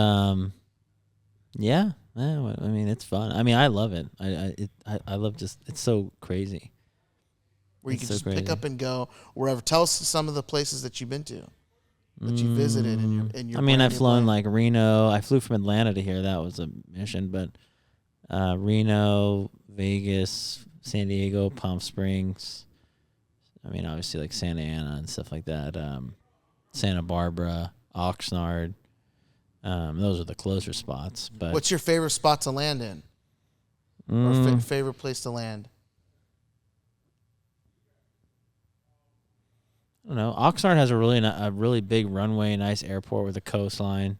yeah. I mean, it's fun. I mean, I love it. I love just, it's so crazy. Where you can just pick up and go wherever. Tell us some of the places that you've been to, that you visited in your. I mean, I've flown like Reno. I flew from Atlanta to here. That was a mission, but Reno, Vegas, San Diego, Palm Springs. I mean, obviously like Santa Ana and stuff like that. Santa Barbara, Oxnard. Those are the closer spots. But what's your favorite spot to land in? Or favorite place to land? I don't know. Oxnard has a really big runway, nice airport with a coastline.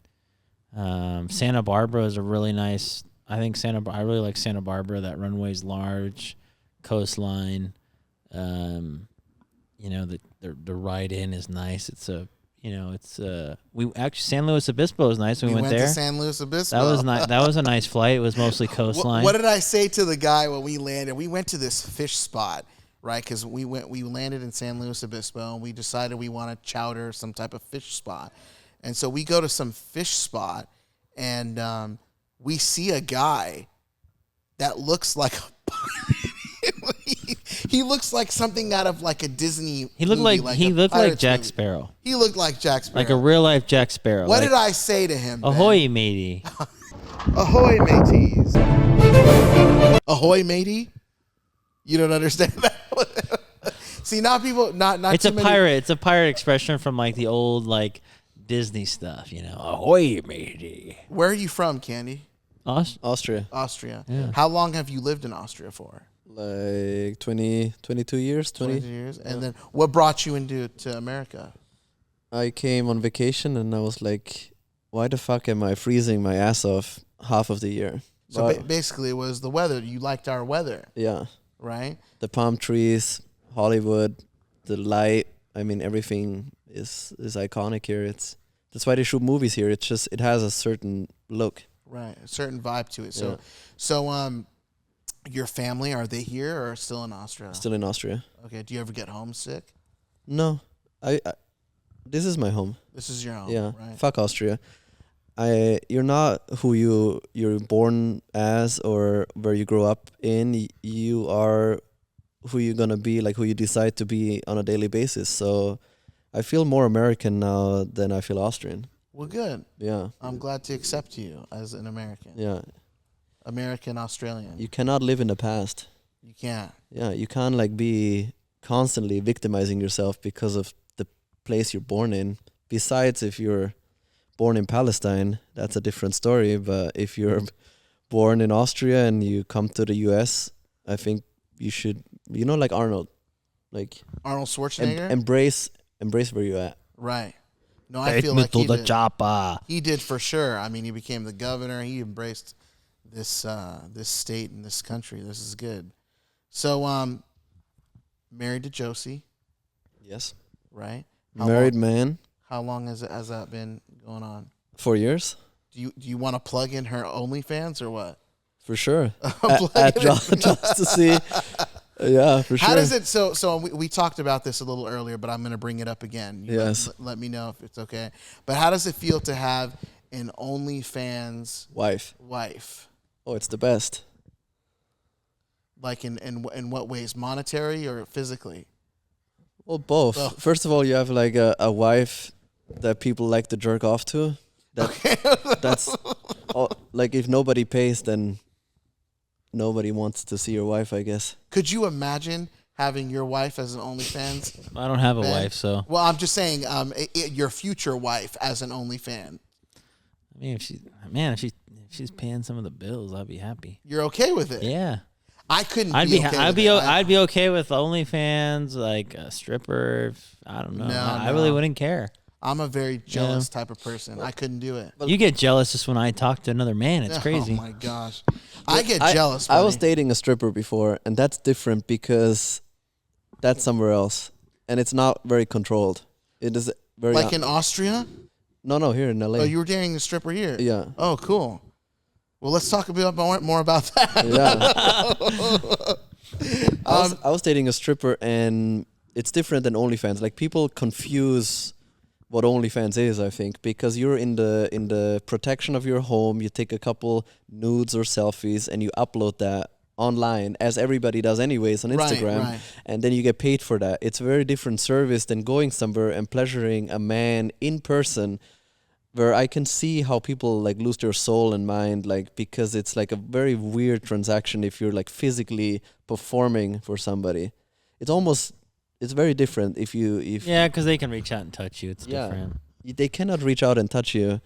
Santa Barbara is a really nice. I really like Santa Barbara. That runway's large, coastline. The ride in is nice. We actually San Luis Obispo is nice. We went there. To San Luis Obispo. That was nice. That was a nice flight. It was mostly coastline. What did I say to the guy when we landed? We went to this fish spot, right? Because we landed in San Luis Obispo, and we decided we want to chowder some type of fish spot, and so we go to some fish spot, and we see a guy that looks like a pirate. He looks like something out of like a Disney. He looked movie, like Jack Sparrow. He looked like Jack Sparrow, like a real life Jack Sparrow. What did I say to him? Ahoy, matey! Ahoy, mateys! Ahoy, matey! You don't understand that. See, not people. Not. It's a pirate. It's a pirate expression from like the old like Disney stuff. Ahoy, matey! Where are you from, Candy? Austria. Austria. Yeah. How long have you lived in Austria for? Like 22 years. 22 years. And then what brought you to America? I came on vacation and I was like, why the fuck am I freezing my ass off half of the year? So But- basically, it was the weather. You liked our weather, Yeah. right? The palm trees, Hollywood, the light. I mean, everything is iconic here. That's why they shoot movies here. It's just it has a certain look. Right, a certain vibe to it. Yeah. So, your family, are they here or still in Austria? Still in Austria. Okay. Do you ever get homesick? No, I this is my home. This is your home. Yeah, Right. fuck Austria. You're not who you're born as or where you grow up in. You are who you're gonna be, like who you decide to be on a daily basis. So I feel more American now than I feel Austrian. Well, good. Yeah, I'm glad to accept you as an American. yeah. American Australian. You cannot live in the past. You can't. Yeah, you can't like be constantly victimizing yourself because of the place you're born in. Besides, if you're born in Palestine, that's a different story. But if you're born in Austria and you come to the US, I think you should, like Arnold, like Arnold Schwarzenegger. embrace where you're at. Right. No, I feel like he did. chopper. He did for sure. I mean, he became the governor. He embraced this this state and this country. This is good. So, married to Josie, Yes. right? Married man, How long has that been going on? 4 years, Do you want to plug in her OnlyFans or what? for sure. Plug at it in. Jostasy. Yeah, for sure. How does it? So we talked about this a little earlier, but I'm going to bring it up again. Yes. Let me know if it's okay. But how does it feel to have an OnlyFans Wife. wife? Oh, it's the best. Like in what ways? Monetary or physically? Well, both. Both. First of all, you have like a wife that people like to jerk off to. That's like if nobody pays, then nobody wants to see your wife, I guess. Could you imagine having your wife as an OnlyFans? I don't have a Ben? wife, so Well, I'm just saying, your future wife as an OnlyFan. I mean, if she's paying some of the bills, I'd be happy. You're okay with it? Yeah, I couldn't. I'd be. be Okay I'd with be it. I'd be okay with OnlyFans, like a stripper. I don't know. No, I really no. wouldn't care. I'm a very jealous type of person. I couldn't do it. You get jealous just when I talk to another man. It's crazy. Oh my gosh, I get jealous. I was buddy. dating a stripper before, and that's different because that's somewhere else, and it's not very controlled. It is very like in Austria. no, here in LA. Oh, you were dating a stripper here. Yeah. Oh, cool. Well, let's talk more about that. Yeah. I was dating a stripper, and it's different than OnlyFans. Like people confuse what OnlyFans is, I think, because you're in the protection of your home. You take a couple nudes or selfies, and you upload that online, as everybody does anyways on Instagram, right. and then you get paid for that. It's a very different service than going somewhere and pleasuring a man in person, where I can see how people like lose their soul and mind, like because it's like a very weird transaction if you're like physically performing for somebody. It's very different if Yeah, because they can reach out and touch you. It's Yeah. different. they cannot reach out and touch you.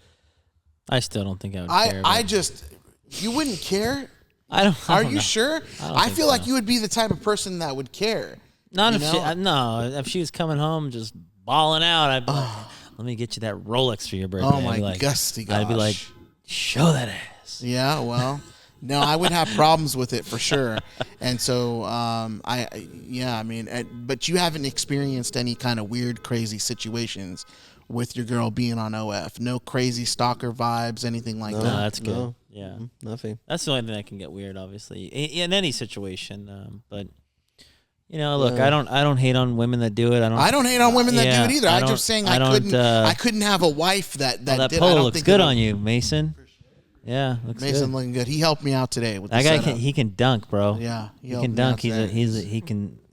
I still don't think I would care. I but just, you wouldn't care. I don't. Are don't you know. sure? don't I think feel like so. you would be the type of person that would care. Not You if she. know? No, if she was coming home just bawling out, I'd be like, "Let me get you that Rolex for your birthday." Oh I'd my be like, gusty gosh. I'd be like, "Show that ass." Yeah, well, no, I would have problems with it for sure. And so, but you haven't experienced any kind of weird, crazy situations with your girl being on OF. No crazy stalker vibes, anything like No, that. that's good. No. Yeah, Nothing. that's the only thing that can get weird, obviously, in any situation. But look, I don't hate on women that do it. I don't hate on women that do it either. I'm don't- just saying I don't, I couldn't have a wife that Well, that did. I polo don't looks think good it would- on you, Mason. Yeah, looks Mason good. looking good. He helped me out today with That the guy setup. he can dunk, bro. Yeah, he helped can me out dunk. today.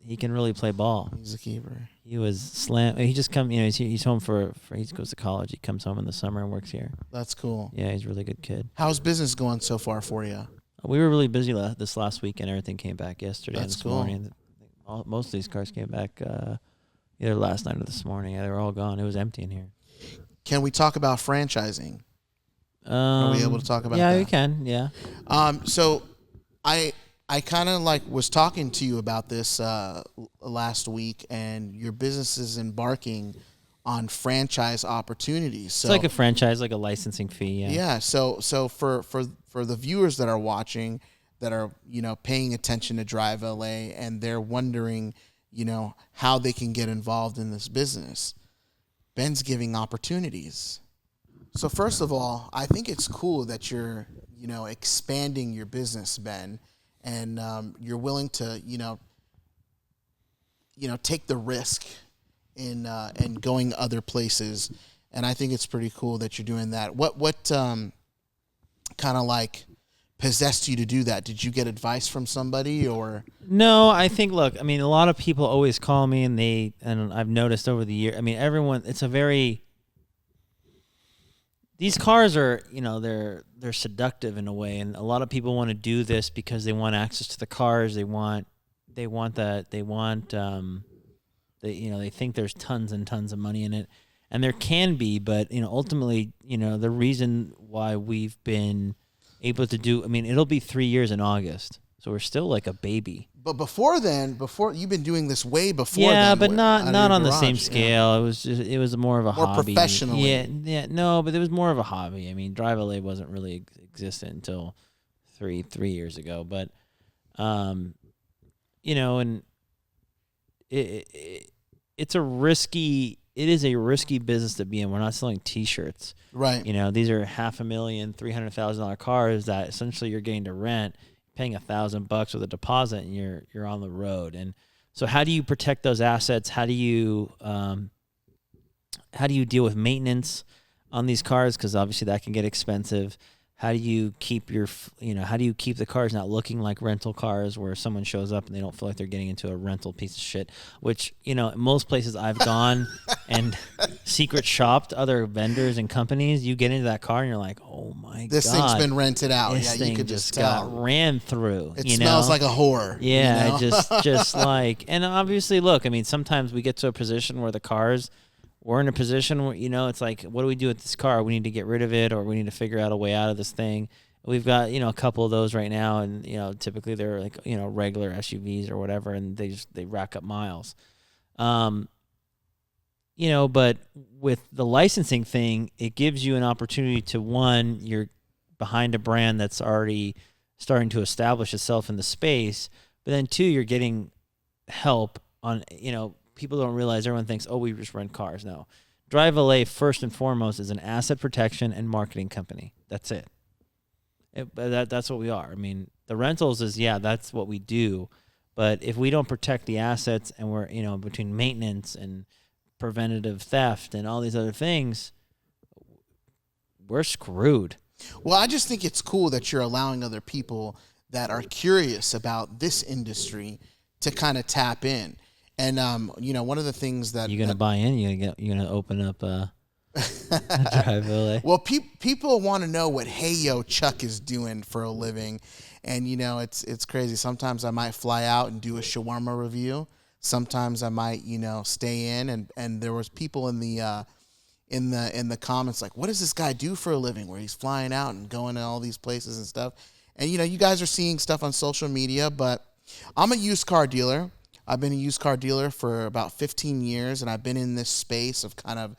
He can really play ball. He's a keeper. He was slam. He just come. He's home for he goes to college. He comes home in the summer and works here. That's cool. Yeah, he's a really good kid. How's business going so far for you? We were really busy this last week, and everything came back yesterday and That's this cool. morning. Most of these cars came back either last night or this morning. Yeah, they were all gone. It was empty in here. Can we talk about franchising? Are we able to talk about yeah, that? Yeah, we can. Yeah. So I kind of like was talking to you about this last week, and your business is embarking on franchise opportunities. So It's like a franchise, like a licensing fee. Yeah. yeah. So for the viewers that are watching, that are paying attention to Drive LA, and they're wondering how they can get involved in this business, Ben's giving opportunities. So first of all, I think it's cool that you're expanding your business, Ben, and you're willing to take the risk in going other places, and I think it's pretty cool that you're doing that. What kind of like possessed you to do that? Did you get advice from somebody, or? No, I think, look, I mean, a lot of people always call me, and I've noticed over the year, I mean, everyone, these cars are, they're seductive in a way, and a lot of people want to do this because they want access to the cars. They think there's tons and tons of money in it, and there can be, but ultimately, the reason why we've been able to do, I mean, it'll be 3 years in August, so we're still like a baby. But before you've been doing this way before. Yeah, then, but not on the garage. same scale. It was more of a hobby. Professionally. No, but it was more of a hobby. I mean, Drive LA wasn't really existent until three years ago, but and it is a risky business to be in. We're not selling T-shirts, right? These are $500,000, $300,000 cars that essentially you're getting to rent, paying $1,000 with a deposit, and you're on the road. And so, how do you protect those assets? How do you deal with maintenance on these cars? Because obviously that can get expensive. How do you keep the cars not looking like rental cars where someone shows up and they don't feel like they're getting into a rental piece of shit, which, most places I've gone and secret shopped other vendors and companies, you get into that car and you're like, oh my God. This thing's been rented out. This thing you could just tell. got ran through. It smells like a whore. Yeah, just like, and obviously, look, I mean, sometimes we get to a position where we're in a position where, it's like, what do we do with this car? We need to get rid of it, or we need to figure out a way out of this thing. We've got, a couple of those right now, and, typically they're like, regular SUVs or whatever, and they rack up miles. But with the licensing thing, it gives you an opportunity to, one, you're behind a brand that's already starting to establish itself in the space, but then two, you're getting help on, people don't realize, everyone thinks, oh, we just rent cars. No. Drive LA, first and foremost, is an asset protection and marketing company. That's it. That's what we are. I mean, the rentals is, that's what we do. But if we don't protect the assets, and we're, between maintenance and preventative theft and all these other things, we're screwed. Well, I just think it's cool that you're allowing other people that are curious about this industry to kind of tap in. And one of the things that you're gonna buy in, you're gonna open up Drive LA. Well, people want to know what HeyYoChuck is doing for a living, and it's crazy. Sometimes I might fly out and do a shawarma review. Sometimes I might stay in, and there was people in the comments like, what does this guy do for a living? Where he's flying out and going to all these places and stuff. And you guys are seeing stuff on social media, but I'm a used car dealer. I've been a used car dealer for about 15 years, and I've been in this space of kind of,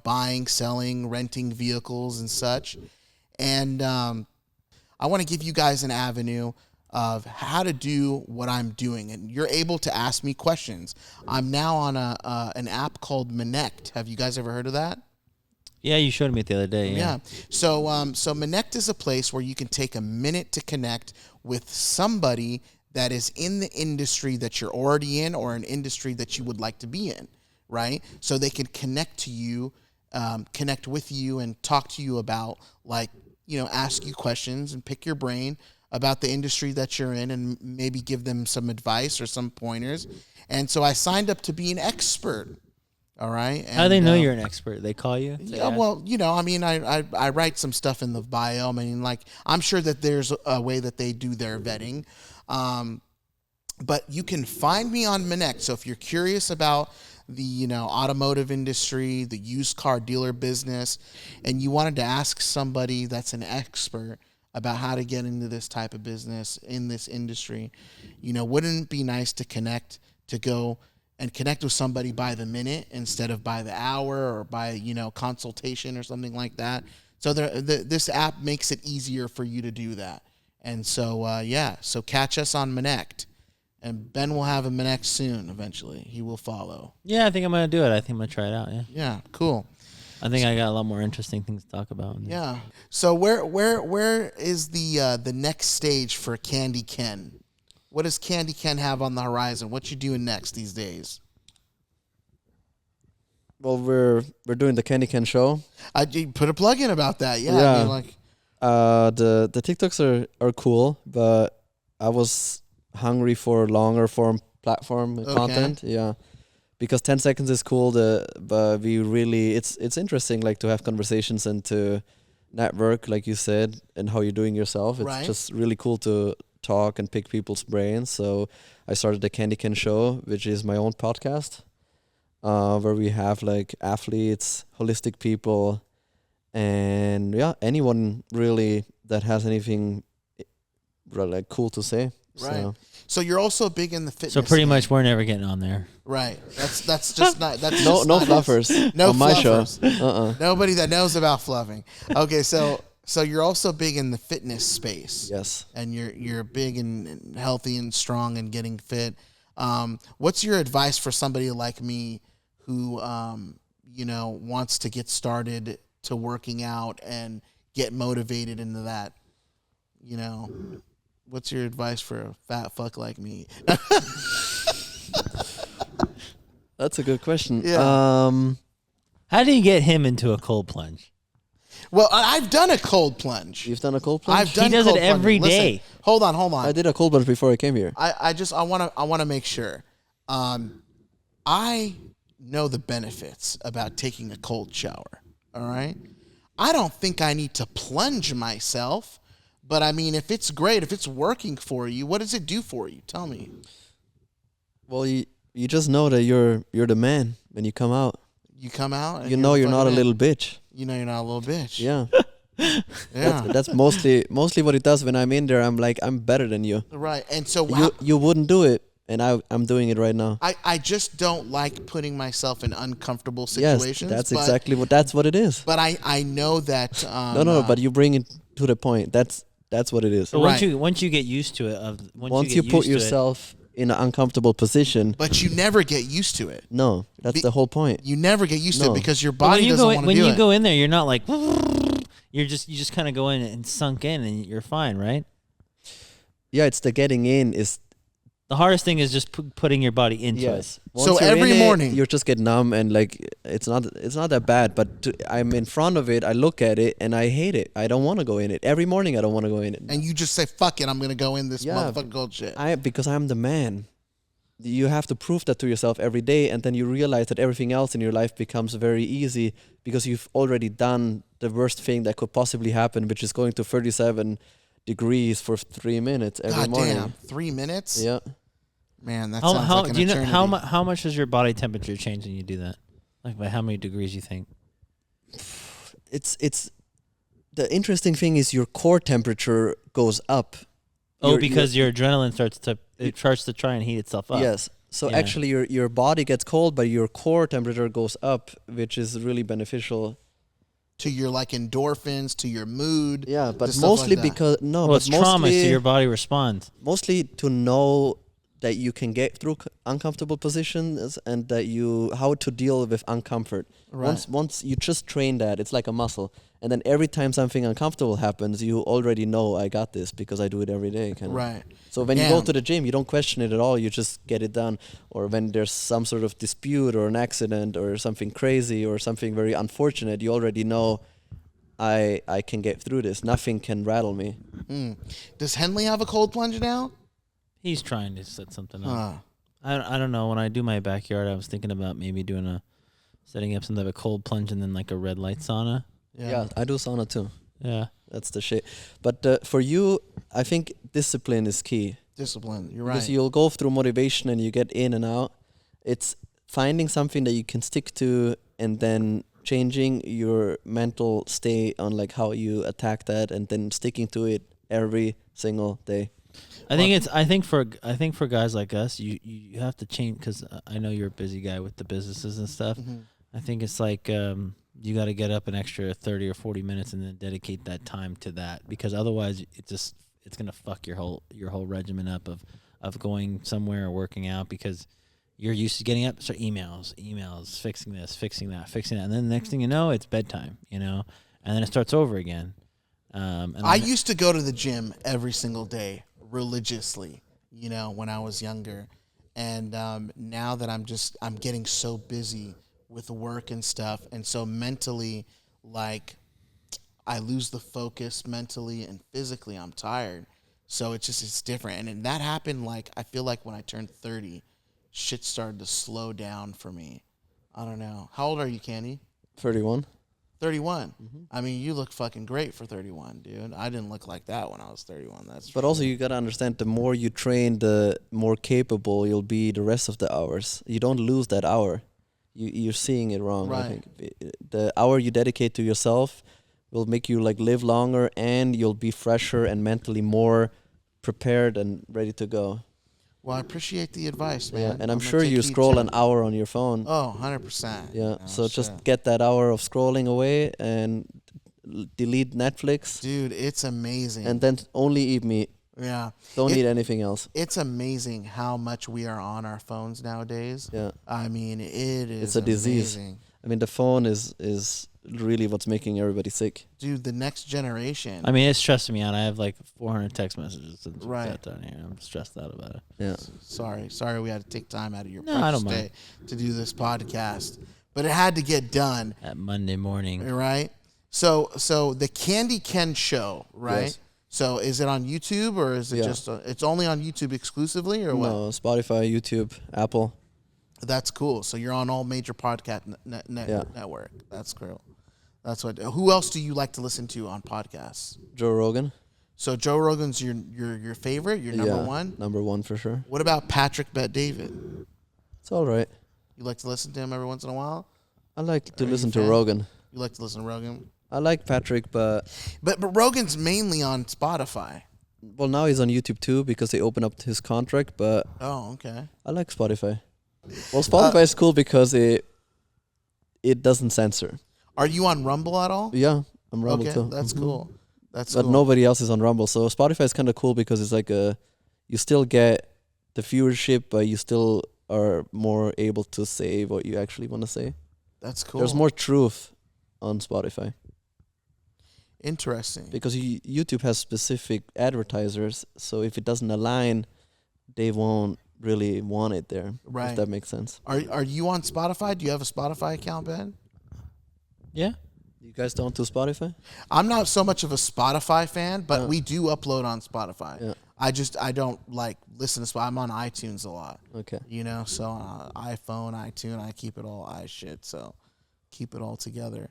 buying, selling, renting vehicles and such. And I want to give you guys an avenue of how to do what I'm doing. And you're able to ask me questions. I'm now on an app called Minnect. Have you guys ever heard of that? Yeah, you showed me it the other day. Yeah. So Minnect is a place where you can take a minute to connect with somebody that is in the industry that you're already in, or an industry that you would like to be in, right? So they can connect with you and talk to you about, ask you questions and pick your brain about the industry that you're in, and maybe give them some advice or some pointers. And so I signed up to be an expert. All right. And, how do they know you're an expert? They call you? Yeah, well, I write some stuff in the bio. I mean, I'm sure that there's a way that they do their vetting. But you can find me on Minnect. So if you're curious about the, automotive industry, the used car dealer business, and you wanted to ask somebody that's an expert about how to get into this type of business in this industry, wouldn't it be nice to connect, to go, and connect with somebody by the minute instead of by the hour or by, consultation or something like that. So this app makes it easier for you to do that. And so, so catch us on Minnect. And Ben will have a Minnect soon, eventually. He will follow. Yeah, I think I'm going to do it. I think I'm going to try it out, yeah. Yeah, cool. I think I got a lot more interesting things to talk about. Yeah. So where is the next stage for candyken? What does candyken have on the horizon? What you doing next these days? Well, we're doing the candyken show. I put a plug in about that. Yeah. Yeah. I mean, The TikToks are cool, but I was hungry for longer form platform content. Yeah. Because 10 seconds is cool, but we really it's interesting like to have conversations and to network, like you said, and how you're doing yourself. It's just really cool to talk and pick people's brains. So I started the candyken show, which is my own podcast, where we have like athletes, holistic people, and anyone really that has anything like cool to say. Right. So you're also big in the fitness. So pretty game. much we're never getting on there. Right. That's just not. That's No just not fluffers no on my fluffers. show. Nobody that knows about fluffing. Okay, so you're also big in the fitness space. Yes. And you're big and healthy and strong and getting fit. What's your advice for somebody like me who wants to get started to working out and get motivated into that? What's your advice for a fat fuck like me? That's a good question. Yeah. How do you get him into a cold plunge? Well, I've done a cold plunge. You've done a cold plunge? I've done. He does it cold every plunging. day. Listen, hold on. I did a cold plunge before I came here. I want to make sure. I know the benefits about taking a cold shower. All right. I don't think I need to plunge myself. But I mean, if it's great, if it's working for you, what does it do for you? Tell me. Well, you just know that you're the man when you come out. You come out. And You know you're not a man. little bitch. You know you're not a little bitch. Yeah. Yeah. That's mostly what it does when I'm in there. I'm like, I'm better than you. Right. And so You wouldn't do it, and I'm doing it right now. I just don't like putting myself in uncomfortable situations. Yes, that's what it is. But I know that. No, but you bring it to the point. That's what it is. But Right. once you get used to it, Once you put yourself in an uncomfortable position, But you never get used to it. no, that's the whole point. You never get used to No. it because your when body you doesn't go in, want to when do you it. go in there, you're not like you just kind of go in and sunk in and you're fine, right? Yeah, it's the getting in is The hardest thing is just putting your body into yes. it. Once So you're every in it, morning- you just get numb and like it's not that bad. But I'm in front of it. I look at it and I hate it. I don't want to go in it. Every morning I don't want to go in it. And you just say, "Fuck it, I'm gonna go in this Yeah, motherfucking cold shit." Because I'm the man. You have to prove that to yourself every day, and then you realize that everything else in your life becomes very easy because you've already done the worst thing that could possibly happen, which is going to 37 degrees for 3 minutes every God morning. damn, 3 minutes. Yeah. Man, that sounds like an do you know eternity. how much does your body temperature change when you do that? Like by how many degrees you think? It's the interesting thing is your core temperature goes up. Oh, because your adrenaline starts to try and heat itself up. Yes. So Yeah. actually your body gets cold, but your core temperature goes up, which is really beneficial. To your like endorphins, to your mood. Yeah, but to stuff mostly like that. because Well, it's trauma, so your body responds. mostly to know that you can get through uncomfortable positions and that how to deal with uncomfort. Right. Once you just train that, it's like a muscle. And then every time something uncomfortable happens, you already know I got this because I do it every day. Kind of. Right. So when you go Damn. to the gym, you don't question it at all. You just get it done. Or when there's some sort of dispute or an accident or something crazy or something very unfortunate, you already know I can get through this. Nothing can rattle me. Does Henley have a cold plunge now? He's trying to set something up. Huh. I don't know. When I do my backyard, I was thinking about maybe setting up something of a cold plunge and then like a red light sauna. Yeah, I do sauna too. Yeah. That's the shit. But for you, I think discipline is key. Discipline. You're right. Because you'll go through motivation and you get in and out. It's finding something that you can stick to and then changing your mental state on like how you attack that and then sticking to it every single day. I think for guys like us, you have to change, because I know you're a busy guy with the businesses and stuff. Mm-hmm. I think it's like you got to get up an extra 30 or 40 minutes and then dedicate that time to that, because otherwise it's gonna fuck your whole regimen up of going somewhere or working out, because you're used to getting up, so emails, fixing this, fixing that, and then the next thing you know, it's bedtime, and then it starts over again. And I used to go to the gym every single day religiously, when I was younger. And now that I'm getting so busy with work and stuff, and so mentally, like, I lose the focus mentally and physically. I'm tired. So it's different. And that happened, like, I feel like when I turned 30, shit started to slow down for me. I don't know. How old are you, Candy? 31. 31. I mean, you look fucking great for 31, dude. I didn't look like that when I was 31. But also, you gotta understand, the more you train, the more capable you'll be the rest of the hours. You don't lose that hour. You're seeing it wrong. Right. I think the hour you dedicate to yourself will make you like live longer, and you'll be fresher and mentally more prepared and ready to go. Well, I appreciate the advice, man. Yeah, and I'm gonna sure take you heed scroll to an it. hour on your phone. Oh, 100%. Yeah, so just shit. get that hour of scrolling away and delete Netflix, Dude, it's amazing. and then only eat meat. yeah. Don't It- eat anything else. It's amazing how much we are on our phones nowadays. Yeah, I mean, it is it's a disease. amazing. I mean, the phone is really what's making everybody sick. Dude, the next generation. I mean, it's stressing me out. I have like 400 text messages to Right. set down here. I'm stressed out about it. Yeah, Sorry we had to take time out of your No, I don't precious day to do this podcast. But it had to get done, At Monday morning. right? So the candyken show, right? Yes. So is it on YouTube, or is it Yeah. just it's only on YouTube exclusively, or what? no, Spotify, YouTube, Apple. That's cool. So you're on all major podcast Yeah. network. That's cool. That's what. Who else do you like to listen to on podcasts? Joe Rogan. So Joe Rogan's your favorite, your number Yeah, one. Number one for sure. What about Patrick Bet David? It's all right. You like to listen to him every once in a while. I like to Are you listen a to fan? Rogan. You like to listen to Rogan, I like Patrick, but but Rogan's mainly on Spotify. well, now he's on YouTube too because they opened up his contract. But Oh, okay. I like Spotify. Well, Spotify is cool because it doesn't censor. Are you on Rumble at all? Yeah, I'm Rumble Okay, too. that's cool. That's But cool. nobody else is on Rumble, so Spotify is kind of cool because it's like you still get the viewership, but you still are more able to say what you actually want to say. That's cool. There's more truth on Spotify Interesting. because YouTube has specific advertisers, so if it doesn't align, they won't really want it there. Right. If that makes sense. Are you on Spotify? Do you have a Spotify account, Ben? Yeah. You guys don't do Spotify? I'm not so much of a Spotify fan, but Yeah. we do upload on Spotify. Yeah. I don't like listen to Spotify. I'm on iTunes a lot, Okay. so iPhone, iTunes, I keep it all shit. So keep it all together.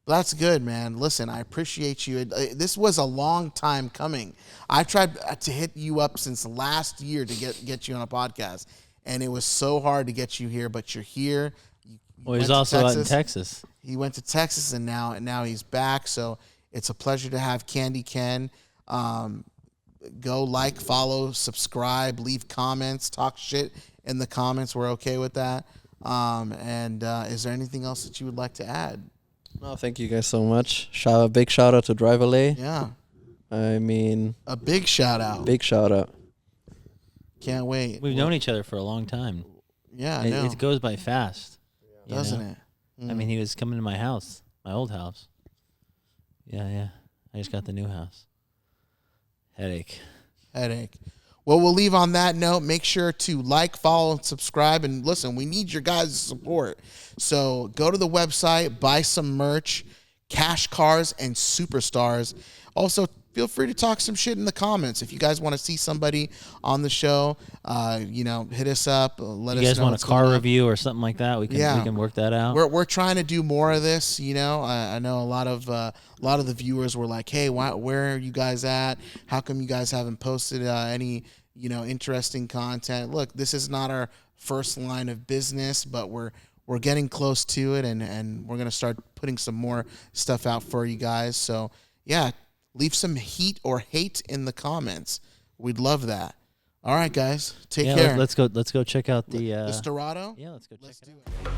But that's good, man. Listen, I appreciate you. This was a long time coming. I tried to hit you up since last year to get you on a podcast, and it was so hard to get you here. But you're here. You Well, he's went to also out in Texas. He went to Texas, and now he's back. So it's a pleasure to have Candyken. Go like, follow, subscribe, leave comments, talk shit in the comments. We're okay with that. And is there anything else that you would like to add? No, thank you guys so much. Big shout out to Drive LA. Yeah, I mean, a big shout out. big shout out. Can't wait. We've known each other for a long time. Yeah, I It, know. it goes by fast. you Doesn't know? it? I mean, he was coming to my house, my old house. Yeah. I just got the new house. Headache. Well, we'll leave on that note. Make sure to like, follow, and subscribe. And listen, we need your guys' support. So go to the website, buy some merch, cash cars, and superstars. Also, feel free to talk some shit in the comments. If you guys want to see somebody on the show, hit us up. Let You us guys know want a what's car going on. review or something like that? We can work that out. We're trying to do more of this. I know a lot of the viewers were like, "Hey, where are you guys at? How come you guys haven't posted any interesting content?" Look, this is not our first line of business, but we're getting close to it, and we're gonna start putting some more stuff out for you guys. So yeah, leave some heat or hate in the comments. We'd love that. All right, guys. Take Yeah, care. let's go check out the The Sterrato? yeah, let's go check Let's it do out. it.